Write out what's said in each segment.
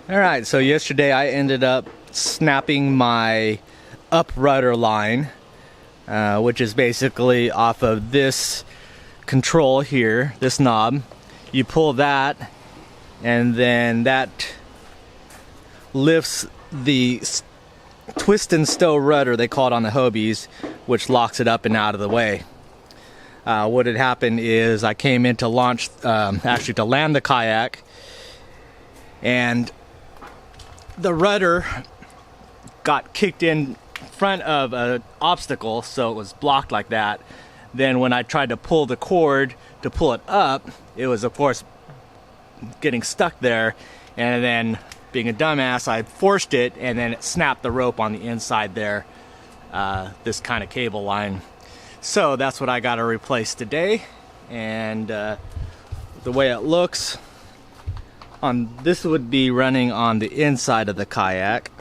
Alright, so yesterday I ended up snapping my up rudder line, which is basically off of this control here, this knob. You pull that, and then that lifts the twist and stow rudder, they call it on the Hobies, which locks it up and out of the way. What had happened is I came in to launch, actually to land the kayak, and the rudder got kicked in front of an obstacle, so it was blocked like that. Then when I tried to pull the cord to pull it up, it was of course getting stuck there, and then being a dumbass I forced it, and then it snapped the rope on the inside there, this kind of cable line. So that's what I got to replace today. And the way it looks on this would be running on the inside of the kayak,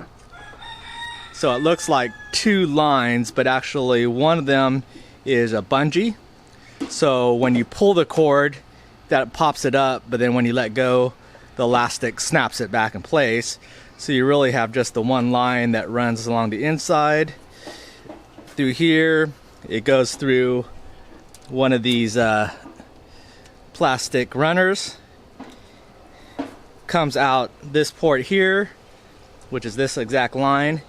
so it looks like two lines, but actually one of them is a bungee, so when you pull the cord that pops it up, but then when you let go the elastic snaps it back in place. So you really have just the one line that runs along the inside through here. It goes through one of these plastic runners, comes out this port here, which is this exact line,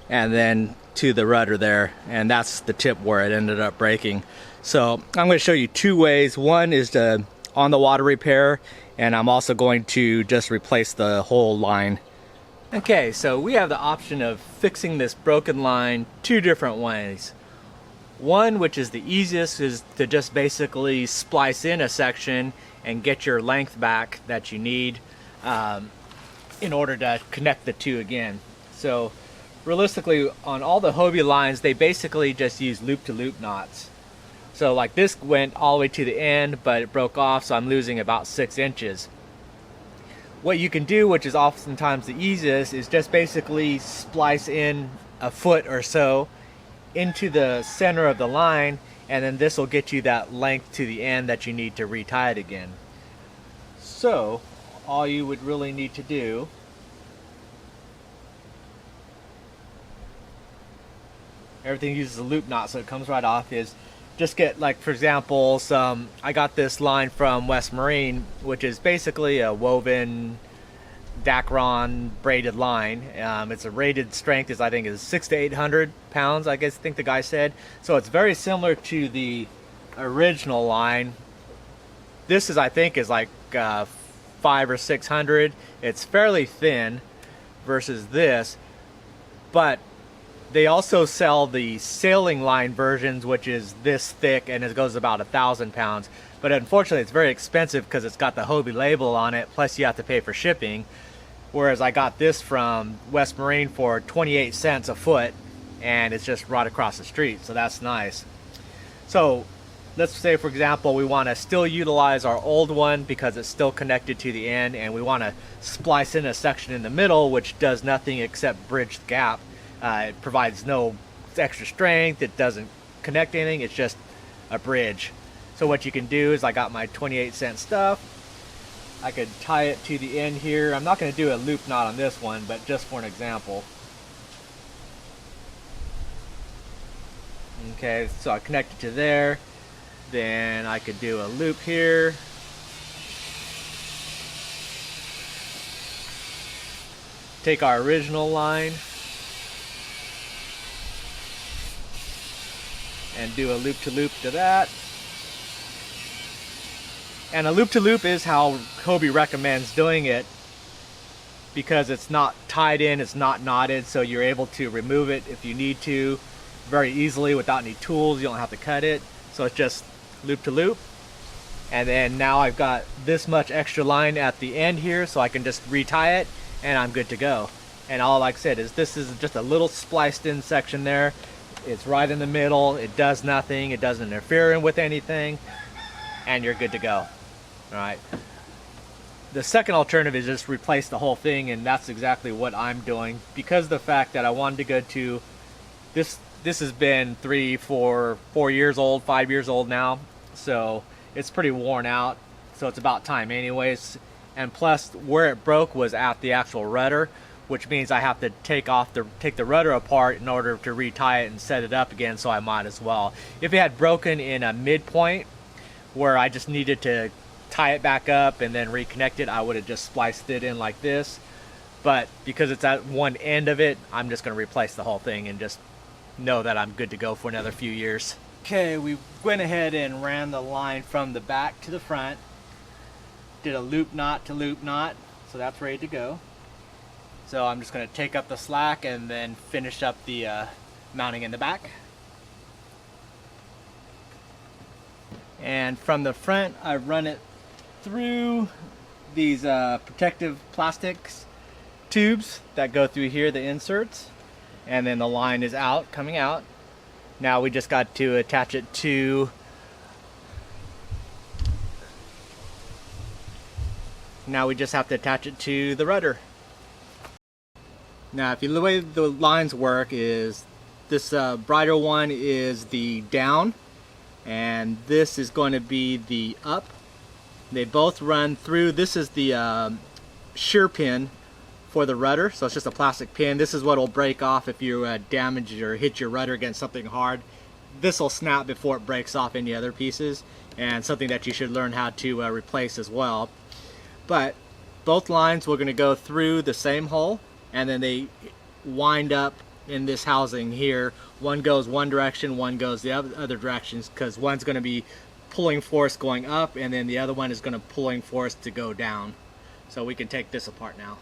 and then to the rudder there, and that's the tip where it ended up breaking. So I'm going to show you two ways. One is to on the water repair, and I'm also going to just replace the whole line. Okay, so we have the option of fixing this broken line two different ways. One, which is the easiest, is to just basically splice in a section and get your length back that you need in order to connect the two again. So realistically, on all the Hobie lines, they basically just use loop-to-loop knots. So like this went all the way to the end, but it broke off, so I'm losing about 6 inches. What you can do, which is oftentimes the easiest, is just basically splice in a foot or so into the center of the line, and then this will get you that length to the end that you need to retie it again. So all you would really need to do everything uses a loop knot, so it comes right off, is just get, like, for example, I got this line from West Marine, which is basically a woven dacron braided line. It's a rated strength is, I think, is 600 to 800 pounds, I think the guy said. So it's very similar to the original line. This is, I think, is like 500 or 600. It's fairly thin versus this, but they also sell the sailing line versions, which is this thick and it goes about 1,000 pounds. But unfortunately, it's very expensive because it's got the Hobie label on it, plus you have to pay for shipping. Whereas I got this from West Marine for 28 cents a foot, and it's just right across the street, so that's nice. So let's say, for example, we want to still utilize our old one because it's still connected to the end, and we want to splice in a section in the middle which does nothing except bridge the gap. It provides no extra strength, it doesn't connect anything, it's just a bridge. So what you can do is, I got my 28-cent stuff, I could tie it to the end here. I'm not going to do a loop knot on this one, but just for an example. Okay, so I connect it to there, then I could do a loop here, take our original line and do a loop-to-loop to that. And a loop-to-loop is how Hobie recommends doing it, because it's not tied in, it's not knotted, so you're able to remove it if you need to very easily without any tools. You don't have to cut it, so it's just loop-to-loop. And then now I've got this much extra line at the end here, so I can just retie it and I'm good to go. And all, like I said, is this is just a little spliced in section there. It's right in the middle, it does nothing, it doesn't interfere with anything, and you're good to go. Alright. The second alternative is just replace the whole thing, and that's exactly what I'm doing, because of the fact that I wanted to go to this has been 4 years old, 5 years old now, so it's pretty worn out, so it's about time anyways. and plus where it broke was at the actual rudder, which means I have to take the rudder apart in order to retie it and set it up again, so I might as well. If it had broken in a midpoint where I just needed to tie it back up and then reconnect it, I would have just spliced it in like this. But because it's at one end of it, I'm just going to replace the whole thing and just know that I'm good to go for another few years. Okay, we went ahead and ran the line from the back to the front, did a loop knot to loop knot, so that's ready to go. So I'm just going to take up the slack and then finish up the mounting in the back. And from the front, I run it through these protective plastics tubes that go through here, the inserts, and then the line is out, coming out. Now we just got to attach it to the rudder. Now, the way the lines work is this brighter one is the down, and this is going to be the up. They both run through. This is the shear pin for the rudder, so it's just a plastic pin. This is what will break off if you damage or hit your rudder against something hard. This will snap before it breaks off any other pieces, and something that you should learn how to replace as well. But both lines we're going to go through the same hole, and then they wind up in this housing here. One goes one direction, one goes the other directions, because one's going to be pulling force going up, and then the other one is going to pulling force to go down. So we can take this apart now.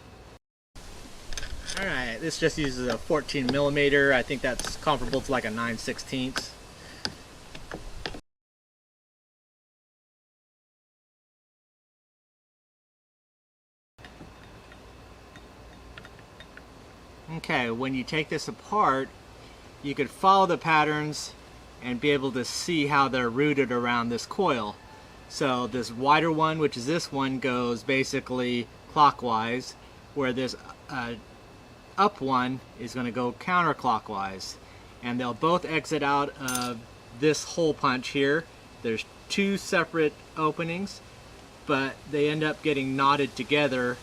Alright, this just uses a 14 millimeter. I think that's comparable to like a 9/16. Okay, when you take this apart, you could follow the patterns and be able to see how they're routed around this coil. So this wider one, which is this one, goes basically clockwise, where this up one is going to go counterclockwise. And they'll both exit out of this hole punch here. There's two separate openings, but they end up getting knotted together,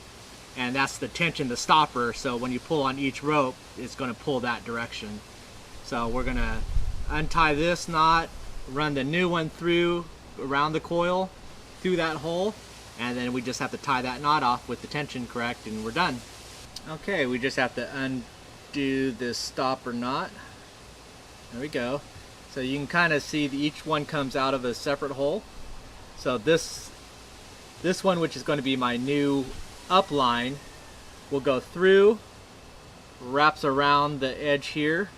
and that's the tension, the stopper. So when you pull on each rope, it's going to pull that direction. So we're going to untie this knot, run the new one through around the coil through that hole, and then we just have to tie that knot off with the tension correct, and we're done. Okay, we just have to undo this stopper knot. There we go. So you can kind of see that each one comes out of a separate hole. So this one, which is going to be my new up line, will go through, wraps around the edge here,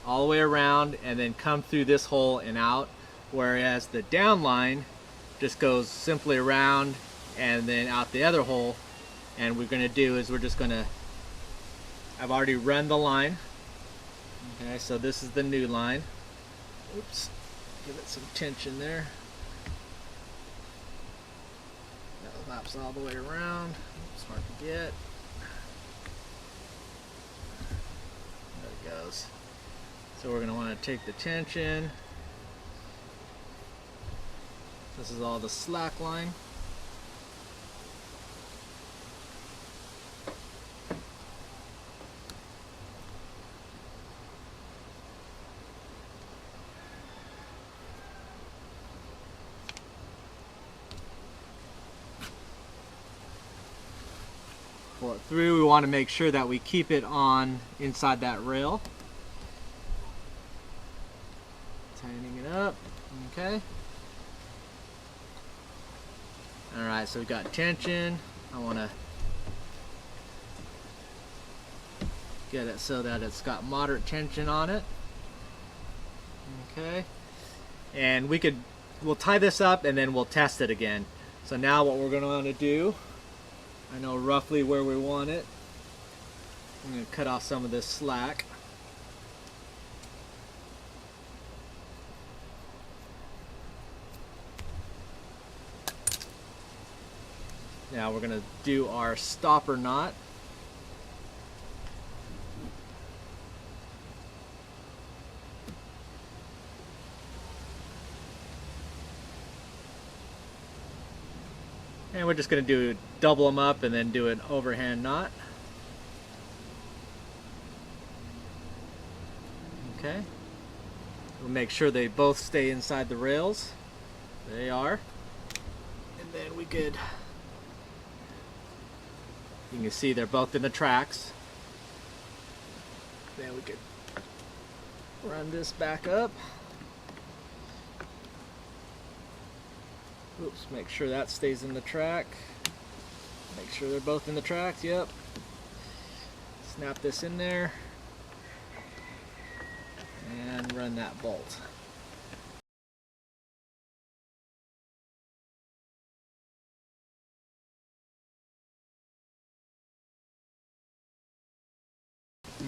all the way around, and then come through this hole and out, whereas the down line just goes simply around and then out the other hole. And what we're going to do is I've already run the line. Okay, so this is the new line. Oops, give it some tension there. That laps all the way around. It's hard to get. There it goes. So we're going to want to take the tension. This is all the slack line. Pull it through. We want to make sure that we keep it on inside that rail. Tightening it up. Okay. Alright, so we got tension. I want to get it so that it's got moderate tension on it. Okay. And we'll tie this up and then we'll test it again. So now what we're going to want to do, I know roughly where we want it. I'm going to cut off some of this slack. Now we're going to do our stopper knot. And we're just going to double them up and then do an overhand knot. Okay. We'll make sure they both stay inside the rails. They are. And then we could, you can see they're both in the tracks. Then we could run this back up. Oops, make sure that stays in the track. Make sure they're both in the tracks, yep. Snap this in there. And run that bolt.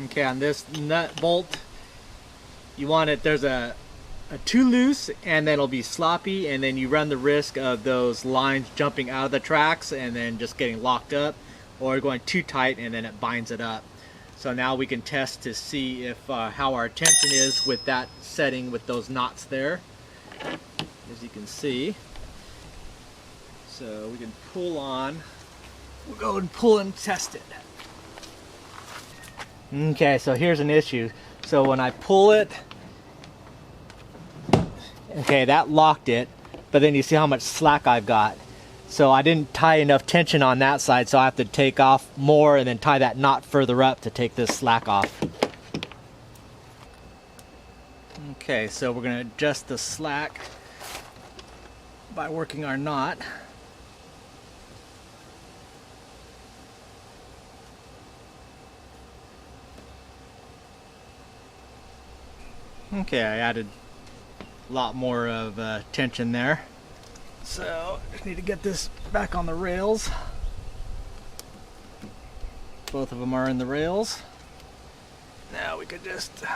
Okay, on this nut bolt, you want it, there's a too loose and then it'll be sloppy, and then you run the risk of those lines jumping out of the tracks and then just getting locked up, or going too tight and then it binds it up. So now we can test to see if how our tension is with that setting with those knots there, as you can see. So we can pull on, we'll go and pull and test it. Okay, so here's an issue. So when I pull it, okay, that locked it, but then you see how much slack I've got. So I didn't tie enough tension on that side, so I have to take off more and then tie that knot further up to take this slack off. Okay, so we're going to adjust the slack by working our knot. Okay, I added a lot more of tension there. So, just need to get this back on the rails. Both of them are in the rails. Now we could just get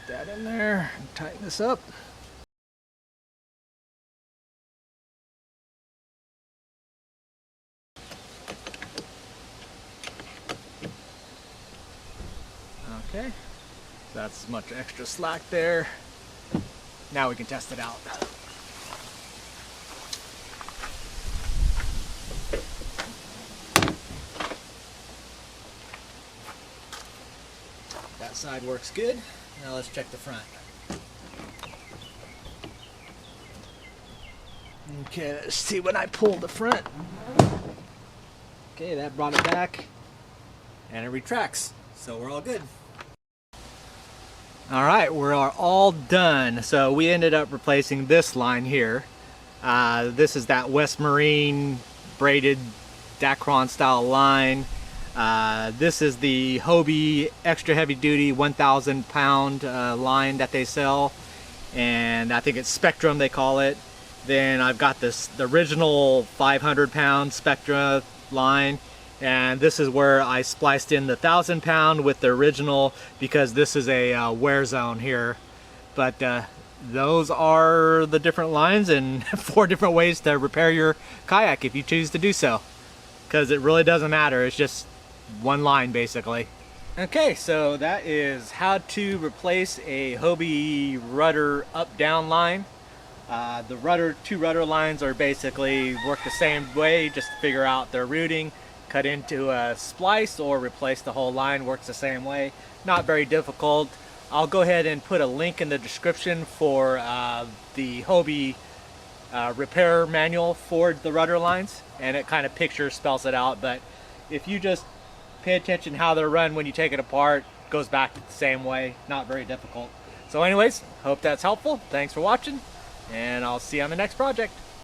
that in there and tighten this up. Okay, so that's much extra slack there. Now we can test it out. That side works good. Now let's check the front. Okay, let's see when I pull the front. Okay, that brought it back and it retracts, so we're all good. Alright, we're all done. So we ended up replacing this line here. This is that West Marine braided dacron style line. This is the Hobie extra heavy duty 1,000 pound line that they sell, and I think it's Spectrum they call it. Then I've got the original 500 pound Spectra line, and this is where I spliced in the 1,000 pound with the original, because this is a wear zone here. But those are the different lines and 4 different ways to repair your kayak if you choose to do so, because it really doesn't matter, it's just one line basically. Okay, so that is how to replace a Hobie Rudder up-down line. The 2 rudder lines are basically work the same way, just figure out their routing, cut into a splice, or replace the whole line, works the same way. Not very difficult. I'll go ahead and put a link in the description for the Hobie repair manual for the rudder lines, and it kind of spells it out. But if you just pay attention how they're run when you take it apart, it goes back the same way. Not very difficult. So anyways, hope that's helpful. Thanks for watching, and I'll see you on the next project.